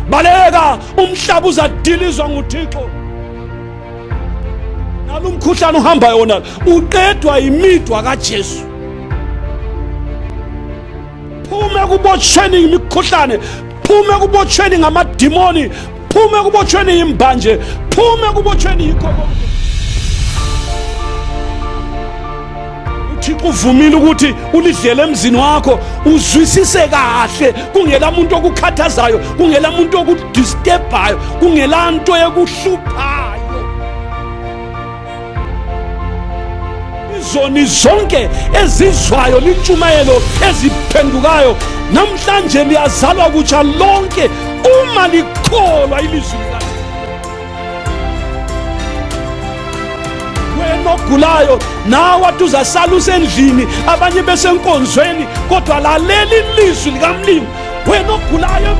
baleka umhlaba uzadilizwa nguThixo. Nalumkhuhlane uhamba yona uqedwa imidwa kaJesu. Phume kubotshweni imikhuhlane, phume kubotshweni ngamadimoni, phume kubotshweni imbanje, phume kubotshweni yikho konke. uThixo uvumile ukuthi ulidlele emzini wakho uzwisise kahle, kungela muntu okukhathazayo, kungela muntu okudisturbayo, kungela nto ekuhluphayo. Izoni zonke ezizwayo lintshumayelo eziphendukayo namhlanje liyazalwa kutsha lonke uma likholwa ilizwi likaThixo. Wena ogulayo nawe wathi uzasala usendlini abanye besenkonzweni, kodwa lalela ilizwi likamlimi. Wena ogulayo